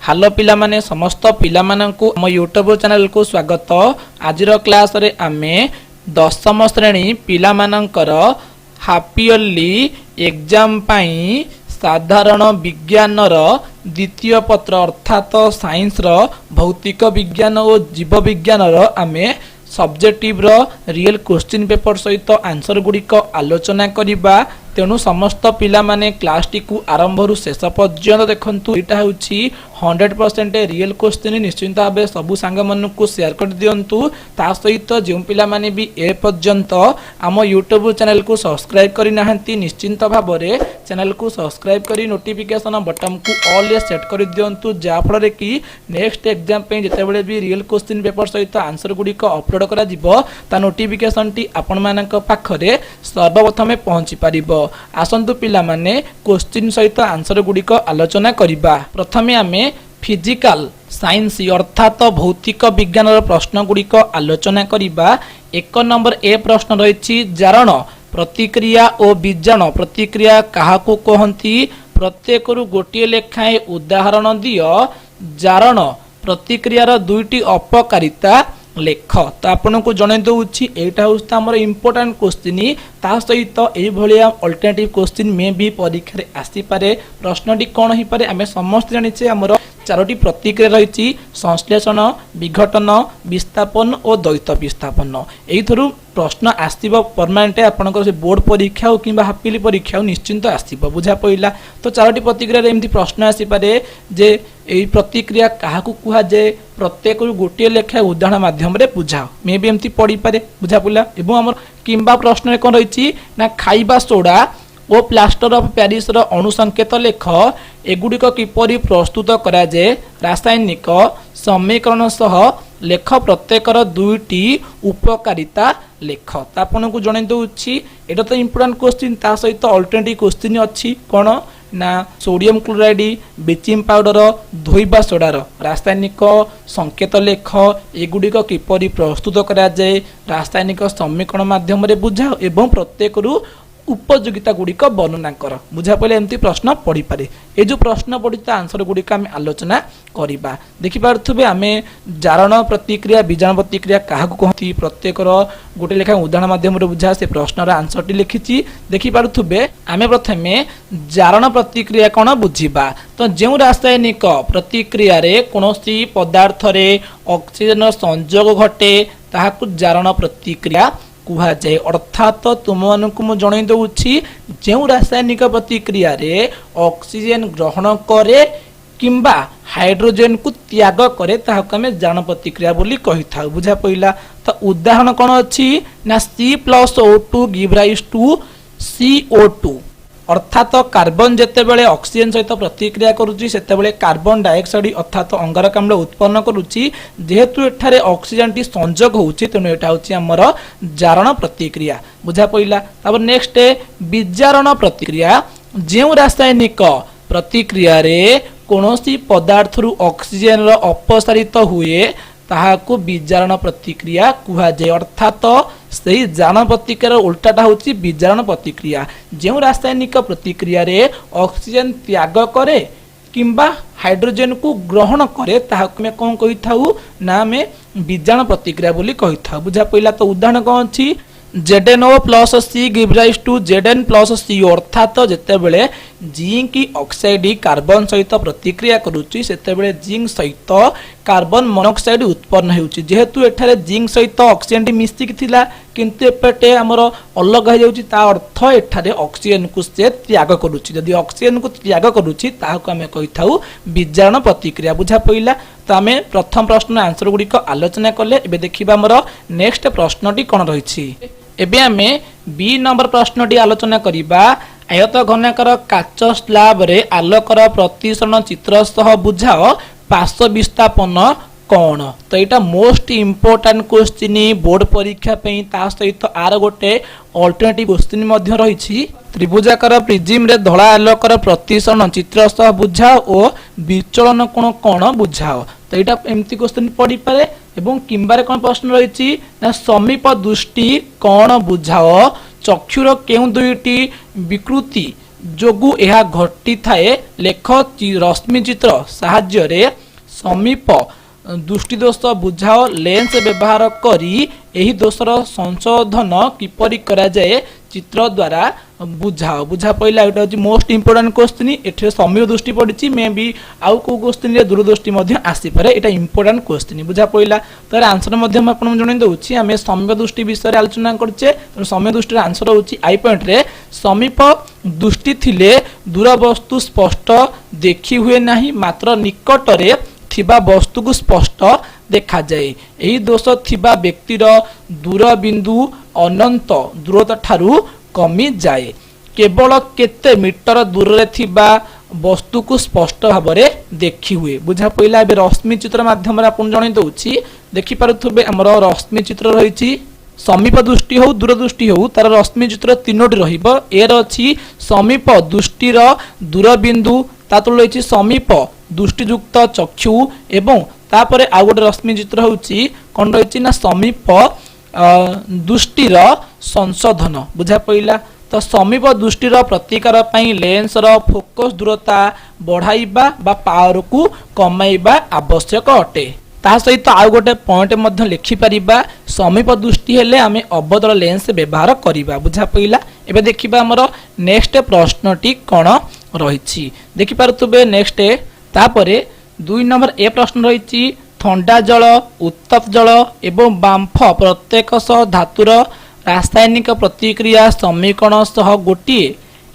Hello पिला माने समस्त पिला माननकु हम यूट्यूब चैनल को स्वागत। आजिर क्लास रे आमे दशम श्रेणी पिला माननकर हाफ इयरली एग्जाम पाई साधारण विज्ञान द्वितीय पत्र अर्थात साइंस भौतिक विज्ञान और जीव विज्ञान आमे सब्जेक्टिव रियल क्वेश्चन पेपर सहित आंसर गुड़िक आलोचना करिबा। तेणु समस्त पिला माने क्लास टी को आरंभ रु शेष पर्यंत देखंतु। एटा होछि 100% रियल क्वेश्चन। निश्चिंत भाव सबु सांग मन को शेयर कर दियंतु। ता सहित जो पिला माने भी ए पर्यंत आम यूट्यूब चैनल को सब्सक्राइब करि नाहंती निश्चिंत भाव रे चैनल को सब्सक्राइब करी नोटिफिकेशन बटन को ऑल ए सेट कर दियंतु, जा फल कि नेक्स्ट एग्जाम पे जेतेबेले भी रियल क्वेश्चन पेपर सहित आंसर गुड़िक अपलोड करा जिवो ता नोटिफिकेशन टी आपण मानक पाखरे सर्वप्रथमे पहुंची परिबो। आसंतु पिला माने क्वेश्चन सहित आंसर गुड़िक आलोचना करिबा। प्रथमे आमे फिजिकल साइंस अर्थात भौतिक विज्ञान प्रश्न गुड़िक आलोचना करिबा। 1 नंबर ए प्रश्न रही जारण प्रतिक्रिया और बीजाण प्रतिक्रिया काहाकू कहंती। प्रत्येक गोटे लेखाएं उदाहरण दियो। जारण प्रतिक्रियार दुईटी अपकारिता लेख। तो आपन को जणे दउछि एटा होस्त हमर इंपोर्टेंट क्वेश्चन। ता सहित एई भलिया अल्टरनेटिव क्वेश्चन में भी परीक्षा रे आसी पारे। प्रश्नटी कोन ही पारे आमे समस्त जानिछे हमर चारोटी प्रतिक्रिया रही संश्लेषण विघटन विस्थापन और द्वैत विस्थापन। एइथरु प्रश्न आसीबो परमानेंट आपनकर से बोर्ड परीक्षा हो किबा हाफिली परीक्षा हो निश्चिंत आसीबो बुझा पइला। तो चारोटी प्रतिक्रिया रे एमती प्रश्न आसी पारे जे एई प्रतिक्रिया काहाकू कुहा जे प्रत्येक गोटे लेखा उदाहरण माध्यम रे बुझाओ मे भी एमती पढ़ी पारे बुझा पइला। एवं हमर किबा प्रश्न रे कोन रही ना खाइबा सोडा ओ प्लास्टर ऑफ पेरिस रो अणु संकेत लेख। एगुड़िक किपरि प्रस्तुत करा जे रासायनिक समीकरण सह लेख प्रत्येकर दुईटी उपकारिता लेख। आपन को जणे दउछि एटा तो इंपोर्टेंट क्वेश्चन। ता सहित अल्टरनेटिव क्वेश्चन अछि कोन ना सोडियम क्लोराइड ब्लीचिंग पाउडर धोइबा सोडार रासायनिक संकेत लेख। एगुड़िक किपरि प्रस्तुत करा जे रासायनिक समीकरण माध्यम रे बुझाओ एवं प्रत्येक उपयोगिता गुड़िक वर्णना कर बुझा पड़े। एमती प्रश्न पढ़ी पारे। ये जो प्रश्न पढ़ी आंसर गुड़िक आम आलोचना करवा। देखिपे आम जारण प्रतिक्रिया बीजाण प्रतिक्रिया क्या कहती प्रत्येक गोटे लेखा उदाहरण माध्यम बुझा से प्रश्नर आंसर टी लिखी। देखिपे आम प्रथमे जारण प्रतिक्रिया कौन बुझा। तो जो रासायनिक प्रतिक्रिया कौन पदार्थ ऑक्सीजन संयोग घटे ताहाकू जारण प्रतिक्रिया कुहा जाए। अर्थात तुम मानक मु जणै दउछि जे रासायनिक प्रतिक्रिया रे ऑक्सीजन ग्रहण करे किंबा हाइड्रोजन को त्याग करे ताहाक आमे जारण प्रतिक्रिया बोली कहि था बुझा पइला। तो उदाहरण कोन अछि ना C+O2 give rise to CO2 अर्थात कार्बन जेतेबेले ऑक्सीजन सहित प्रतिक्रिया करूची सेतेबेले कार्बन डाइऑक्साइड अर्थात अंगारकाम्ल उत्पन्न करूची। जेहेतु एठारे ऑक्सीजन टी संयोग होउची तेनु एटा होची हमर जारण प्रतिक्रिया बुझा पइला। तब नेक्स्ट विजारण प्रतिक्रिया जे रासायनिक प्रतिक्रिया रे कोनोसी पदार्थ रु ऑक्सीजन रो अपसारित हुए ताहाकू विजारण प्रतिक्रिया कुहा जाय। अर्थात सही जारण प्रतिक्रिया उल्टाटा होची विजारण प्रतिक्रिया। जो रासायनिक प्रतिक्रिया रे ऑक्सीजन त्याग करे किंबा हाइड्रोजन को ग्रहण करे ताहाकू में कोन कहि थाउ ना में विजारण प्रतिक्रिया बोली कहि थाउ बुझा पइला। तो उदाहरण कोन अछि ZnO plus C give rise to Zn plus CO अर्थात जेतेबेले जिंक ऑक्साइड कार्बन सहित प्रतिक्रिया करूची सेतेबेले जिंक सहित कार्बन मोनोक्साइड उत्पन्न हेउची। जेहेतु एठारे जिंक सहित ऑक्सीजन मिसिक थिला किंतु एपटे हमर अलग हो जाउची ता अर्थ एठारे ऑक्सीजन को से त्याग करूची। यदि ऑक्सीजन को त्याग करूची ताहाको हमें कहि थाउ विजारण प्रतिक्रिया बुझा पइला। तो आमे प्रथम प्रश्न आंसर गुड़िक आलोचना कले। एबे देखिबा हमर नेक्स्ट प्रश्नटी कोन रहिछि। एबे आमे बी नंबर प्रश्नटी आलोचना करिबा। आयत घनाकार काच स्लैब रे आलोकर प्रतिसरण चित्र सह बुझाओ पार्श्व विस्थापन कौन। तो यहाँ मोस्ट इंपोर्टेंट क्वेश्चन बोर्ड परीक्षा पे ता सहित आर गोटे अल्टरनेटिव क्वेश्चन रही। त्रिभुजाकार प्रिज्म रे धला आलोकर प्रतिसरण चित्र सह बुझाओ और विचलन कोण कौन बुझाओ। तो यहाँ एमती क्वेश्चन पढ़ी पारे। एवं किंबारे कौन प्रश्न रही ना समीप दृष्टि कौन बुझाओ। चक्षुर केउ दुईटी विकृति जोगु यह घटी थाए लेख रश्मि चित्र साहाय्य रे समीप दृष्टि दोष बुझाओ लेंस व्यवहार करी एही दोषर संशोधन किपरि करा जाए चित्र द्वारा बुझाओ बुझा पइला एटा होची मोस्ट इंपोर्टेंट क्वेश्चन एठे समीप दृष्टि पड़िची मे बी आउ को क्वेश्चन रे दूरदृष्टि मध्ये आसी पारे एटा इंपोर्टेंट क्वेश्चन बुझा पइला तर आंसर मध्ये हम आपन जणै दउची हमें समीप दृष्टि विषय रे आलोचना करछे तर समीप दृष्टि रे आंसर होची आई पॉइंट रे समीप दृष्टि थिले दूर वस्तु स्पष्ट देखि हुए नाही मात्र निकट रे थिबा वस्तु को स्पष्ट देखा जाए यही दोष थिबा व्यक्तिर दूर बिंदु अनंत दूरता ठारू कमी जाए केवल केते मीटर दूर रे थिबा वस्तु को स्पष्ट भाव में देखि हुए बुझा पइला एबे रश्मि चित्र माध्यम रे आपन जणै दउची देखि पारुथबे हमर रश्मि चित्र रहिची समीप दृष्टि हो दूर दृष्टि हो तार रश्मि चित्र तीनोटी रहिबो एर अछि समीप दृष्टिर दूर बिंदु तातुल रहिची समीप दृष्टियुक्त चक्षु एवं तापरे आ गोटे रश्मि चित्र होची कोन रहिची ना समीप दृष्टिर संशोधन बुझा पइला तो समीप दृष्टिर प्रतिकार पई लेंस रो फोकस दूरता बढ़ाइबा बा पावर को कमाइबा आवश्यक अटे ता सहित आ गोटे पॉइंट मध्ये लिखि परिबा समीप दृष्टि हेले आमे अबदल लेंस व्यवहार करिबा बुझा पइला एबे देखिबा हमर नेक्स्ट प्रश्नटी कोन रहिछि देखि पारुतबे नेक्स्ट तापरे 2 नंबर ए प्रश्न रहिछि ठंडा जल उत्तप्त जल एवं बांफ प्रत्येक सह धातुर रासायनिक प्रतिक्रिया समीकरण सह गोटी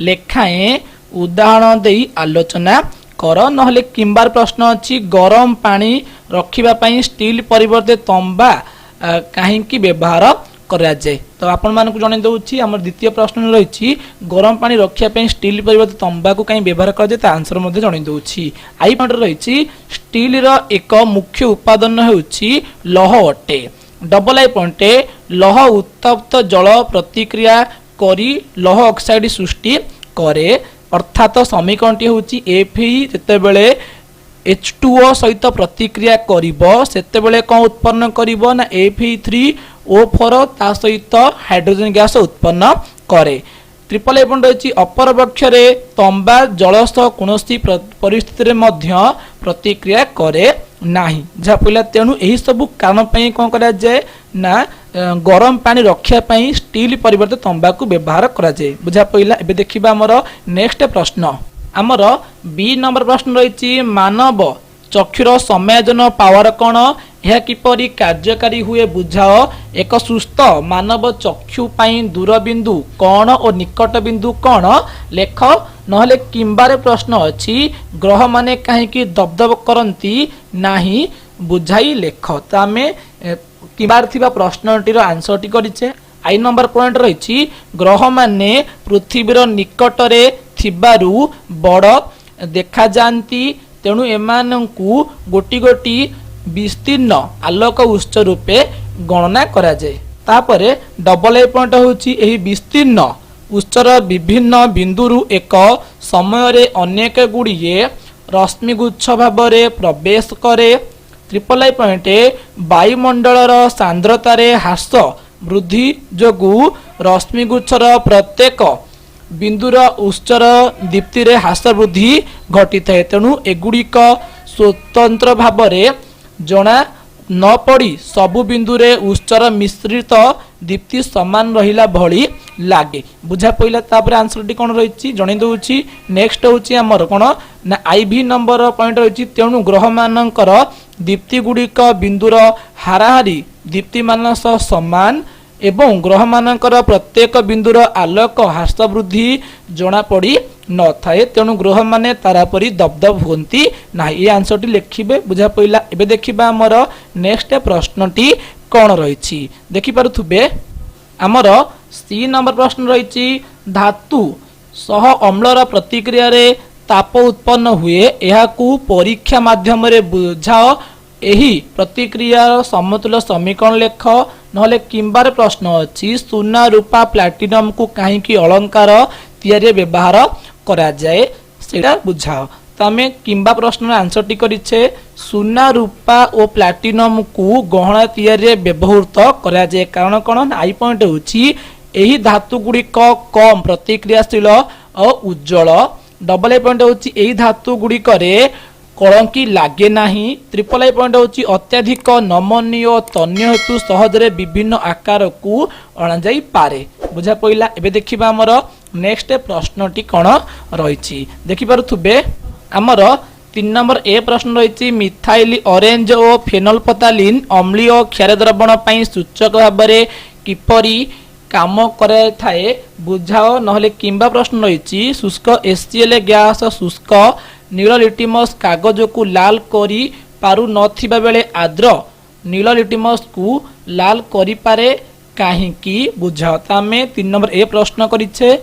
लेखाएं उदाहरण देई आलोचना कर नहले किंबार प्रश्न अछि गरम पानी रखिबा पई स्टील परिवर्ते तंबा काहेकि व्यवहार करा जाए तो आपण मान को जणे दउछि हमर द्वितीय प्रश्न रहिछि गरम पानी रखिया पे स्टील परिवर्ते तंबा को कहीं व्यवहार कर जाए आंसर मध्ये जणे दउछि आई पॉइंट रहिछि स्टील रो एक मुख्य उत्पादन हेउछि लौह अटे डबल आई पॉइंट लौह उत्तप्त जल प्रतिक्रिया करी लौह ऑक्साइड सृष्टि करे अर्थात समीकरणटी होछि Fe जेतेबेले H2O सहित प्रतिक्रिया करिवो सेतेबेले कोन उत्पन्न करिवो ना Fe3O4 ता सहित हाइड्रोजन गैस उत्पन्न करे ट्रिपल एपॉइंट रहिछि अपर पक्ष रे तंबा जल सह कोनोसी परिस्थिति रे मध्य प्रतिक्रिया करे नाही जा पइला तेनु एही सब कारण पई कोन करा जाय ना गरम पानी रखिया पई स्टील परिवर्ते तंबा को व्यवहार करा जाय बुझा पइला एबे देखिबा हमर नेक्स्ट प्रश्न हमर बी नंबर प्रश्न रहिछि मानव चक्षुर समायोजन पावर कोन यह किपरि कार्यकारी हुए बुझाओ एक सुस्थ मानव चक्षु पई दूर बिंदु कोन और निकट बिंदु कोन लेख नहले किंबारे प्रश्न अछि ग्रह माने काहे कि दबदब करंती नाही बुझाई लेख तामे किबार थिबा प्रश्नटीर आंसर टी करिचे आई नंबर पॉइंट रहिछि ग्रह माने पृथ्वीर निकट रे थिबारु बड़ देखा जानती तेणु एमानंकु गोटी गोटी विस्तीर्ण आलोक उत्स रूपे गणना करा जाए तापरे डबल ए पॉइंट होछि एही विस्तीर्ण उत्सर विभिन्न बिंदुरु एक समय रे अनेक गुड़िए रश्मिगुच्छ भाव रे प्रवेश करे ट्रिपल आई पॉइंट वायुमंडलर सांद्रतार ह्रास वृद्धि जोगु रश्मिगुच्छर प्रत्येक बिंदुर उच्चर दीप्ति रे ह्रास वृद्धि घटी थाए तेणु एगुड़िक स्वतंत्र भाव रे जना न पड़ी सबु बिंदु रे उच्चर मिश्रित दीप्ति समान रहिला भली लागे बुझा पइला तापर आंसर टी कोन रहिछि जणे दउछि नेक्स्ट होछि हमर कोन ना आईवी नंबर पॉइंट रहिछि तेणु ग्रह मानकर दीप्ति गुड़िक बिंदुर हाराहारी दीप्ति मान सह समान एवं ग्रह मानकर प्रत्येक बिंदुर आलोक ह्रास वृद्धि जना पड़ी न थाए तेणु ग्रह माने तारापरी दबदब होती ना ये आंसर टी लिखिबे बुझा पइला एबे देखिबा हमर नेक्स्ट प्रश्नटी कोन रहिछि देखि पारुथुबे हमर सी नंबर प्रश्न रहिछि धातु सह अम्लर प्रतिक्रिया रे ताप उत्पन्न हुए एहाकू परीक्षा माध्यम रे बुझाओ एही प्रतिक्रिया समतुल्य समीकरण लेख नहले किंबार प्रश्न अछि सोना रूपा प्लैटिनम को काहे कि अलंकार तैयारी व्यवहार करा जाए सेटा बुझाओ तमे किंबा प्रश्न आंसर टी करिछे सोना रूपा और प्लैटिनम को गहना तैयारी व्यवहृत करा जाए कारण कोन आई पॉइंट होछि एही धातु गुडी कम प्रतिक्रियाशील और उज्जवल। डबल आई पॉइंट होची एही धातु गुड़िकरे कलंकी लागे नाही। ट्रिपल आई पॉइंट होची अत्याधिक नमनीय तन्य हेतु सहजरे विभिन्न आकार को अणा जाई पारे। बुझा पइला। एबे देखिबा हमर नेक्स्ट प्रश्नटी कोन रहिछि देखि पारुथुबे। हमर 3 नंबर ए प्रश्न रहिछि मिथाइल ऑरेंज और फेनोल्फथालीन अम्लीय क्षार द्रवण पई सूचक भाबरे किपरि काम करे थाए बुझाओ नहले किंबा प्रश्न रहिछि शुष्क एचसीएल गैस शुष्क नील लिटिमस कागज को लाल करी पारु नथिबा बेले आद्र नील लिटिमस को लाल करी पारे काहेकि बुझाओ। तामे 3 नंबर ए प्रश्न करिछे।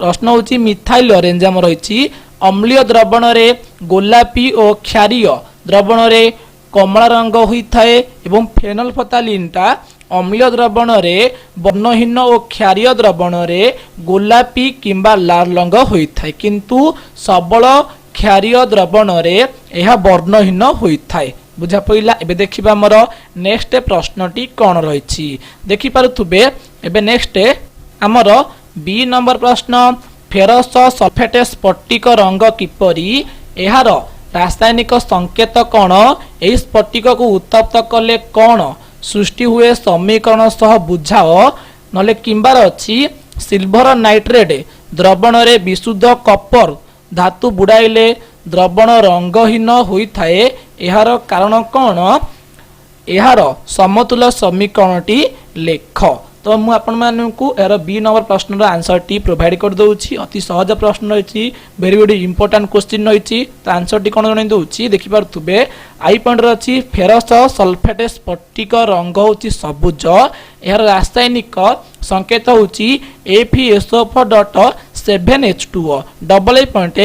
प्रश्न होछि मिथाइल ऑरेंज हम रहिछि अम्लीय द्रवण रे गोलापी और क्षारीय द्रवण रे कमला रंग होइथाए एवं फेनोल्फथालीन टा अम्लीय द्रवण रे वर्णहीन और क्षारीय द्रवण रे गोलापी किंबा लाल रंग होइथाए किंतु सबल क्षारीय द्रवण रे यह वर्णहीन होइथाए। बुझा पइला। एबे देखिबा हमर नेक्स्ट प्रश्नटी कोन रहिछि देखि पारुथुबे। एबे नेक्स्ट हमर बी नंबर प्रश्न फेरस सल्फेट स्फटिक रंग किपरि एहार रासायनिक संकेत कोन एही स्फटिक को उत्तप्त कले कोन सृष्टि हुए समीकरण सह बुझाओ नले किंबार अछि सिल्वर नाइट्रेट द्रवण रे विशुद्ध कपर धातु बुड़ाइले द्रवण रंगहीन होइथाए एहार कारण कोन एहार समतुल्य समीकरणटी लेख। तो मु आपण मानकु एरो बी नंबर प्रश्न आंसर टी प्रोवाइड कर दउछि। अति सहज प्रश्न रहिछि वेरी वेरी इंपोर्टेंट क्वेश्चन रहिछि। तो आंसर टी कोन जणै दउछि देखि पारथुबे। आई पॉइंट रछि फेरस सल्फेट स्फटिक रंग होछि सबुज एहार रासायनिक संकेत होछि FeSO4.7H2O। Double I point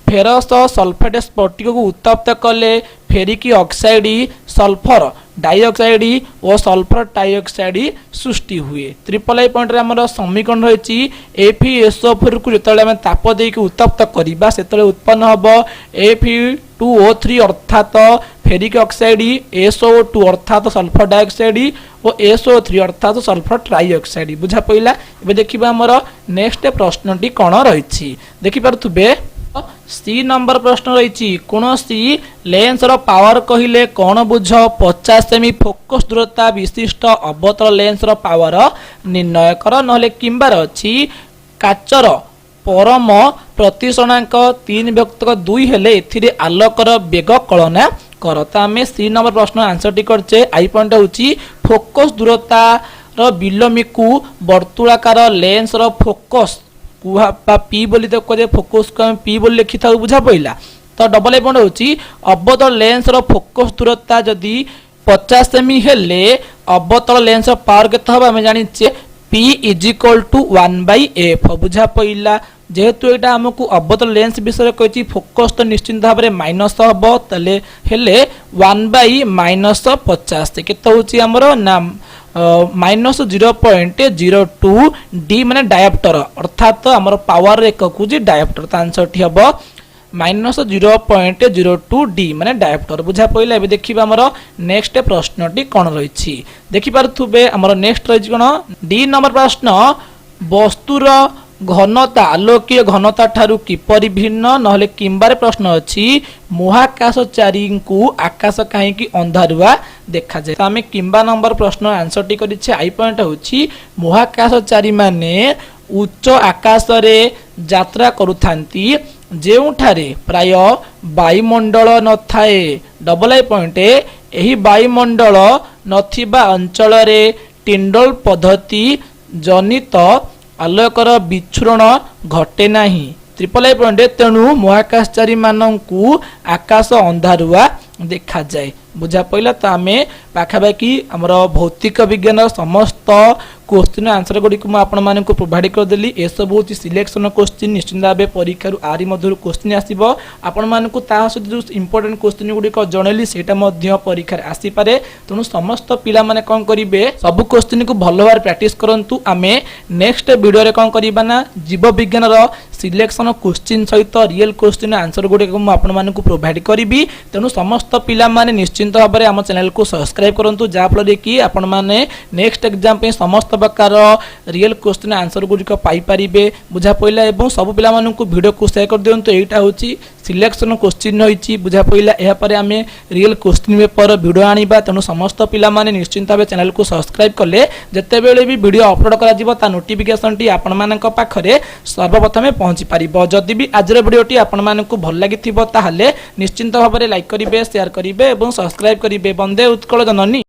ferrous sulphate स्फटिक को उत्तप्त कले फेरिक ऑक्साइड सल्फर डाइऑक्साइड और सल्फर डाइऑक्साइड सृष्टि हुए। ट्रिपल आई पॉइंट रे हमर समीकरण रहिछि FeSO4 को जतले हम ताप देके उत्तप्त करिबा सेतले उत्पन्न हबो Fe2O3 अर्थात फेरिक ऑक्साइड SO2 अर्थात सल्फर डाइऑक्साइड और SO3 अर्थात सल्फर ट्राइऑक्साइड। बुझा पइला। एबे देखिबा हमर नेक्स्ट प्रश्नटी कोन रहिछि देखि पारथुबे। सी नंबर प्रश्न रही कौन सी लेंस रो पावर कहिले कौन बुझ 50 सेमी फोकस दूरता विशिष्ट अवतल लेंस रो पावर निर्णय कर नहले किंबार अछि काचर परम प्रतिशणांक 3 व्यक्तक 2 हेले एथिरे आलोकर वेग कलना कर। त आमे सी नंबर प्रश्न आंसर टी करछे। आई पॉइंट होची फोकस दूरता रो विलोमी को वर्तुलाकार लेंस रो फोकस कुहा पी बोली तो कहे फोकस को पी बोली लिखि था बुझा पइला। तो डबल आई पॉइंट होची अवतल लेंस रो फोकस दूरता जदी 50 सेमी हेले अवतल लेंस रो पावर केते हबा हम जानि छे P = 1/f। बुझा पइला। जेहेतु एटा हमकु अवतल लेंस विषय कहिछि फोकस तो निश्चित भाव में माइनस हबो तले हेले 1/-50 केते होची हमरो नाम -0.02 डी माने डायोप्टर अर्थात हमर पावर एक को जी डायोप्टर। त आंसर ठी हबो -0.02 डी माने डायोप्टर। बुझा पइला। एबे देखिबा हमर नेक्स्ट प्रश्नटी कोन रहिछि देखि पारथुबे। हमर नेक्स्ट रहिछि कोन डी नंबर प्रश्न वस्तुर घनता आलोकीय घनता ठारू किपरि भिन्न नहले किंबारे प्रश्न अछि महाकाशचारी को आकाश काहे कि अंधारुआ देखा जाय। आमे किंबा नंबर प्रश्न आंसर टी करिछे। आई पॉइंट होछि महाकाशचारी माने उच्च आकाश रे यात्रा करुथांती जेउठारे प्राय वायुमंडल न थाए। डबल आई पॉइंट एही वायुमंडल नथिबा अंचल रे टिंडल पद्धति जनित आलोकर विच्छुरण घटे नाही। ट्रिपल आई पॉइंट तेणु महाकाशचारी मानकु आकाश अंधारुआ देखा जाए। बुझा पइला। तो आमे पाखापाखि हमर भौतिक विज्ञान समस्त क्वेश्चन आंसर गुडी को आपण माने को प्रोवाइड कर देली। ए सब होची सिलेक्शन क्वेश्चन निश्चित भाबे परीक्षा आरी मधुर क्वेश्चन आसीबो आपण माने को ता सहित जो इंपोर्टेंट क्वेश्चन गुडी को जणेली सेटा मध्य परीक्षा आसी पारे। तेणु समस्त पिला माने कोन करिवे सब क्वेश्चन को भलो भार प्रैक्टिस करंतु। आमे नेक्स्ट वीडियो रे कोन करिबा ना जीव विज्ञान रो सिलेक्शन क्वेश्चन सहित रियल क्वेश्चन आंसर गुडी को म आपण माने को प्रोवाइड करिबी। तेणु समस्त पिला माने निश्चित भाबरे हम चैनल को सब्सक्राइब करंतु जा फल रे कि आपण माने नेक्स्ट एग्जाम पे समस्त प्रकार रियल क्वेश्चन आंसर गुड़िक पाइपर बुझा पड़ा और सब पिला वीडियो को शेयर कर दिंतु। यहाँ हूँ सिलेक्शन क्वेश्चन रही बुझा पड़ा यापर आम रियल क्वेश्चन पेपर वीडियो आनिबा। तेणु समस्त पिला माने निश्चिंत भाव चैनल को सब्सक्राइब कले जितेबले भी वीडियो अपलोड करा नोटिफिकेशन टी आपण मानक पाखरे सर्वप्रथमे पहुंची पारिबो। जदि भी आज वीडियोटी आपण मानक भल लगी ताहले निश्चिंत भाव लाइक करेंगे, शेयर करेंगे और सब्सक्राइब करेंगे। वंदे उत्कल जननी।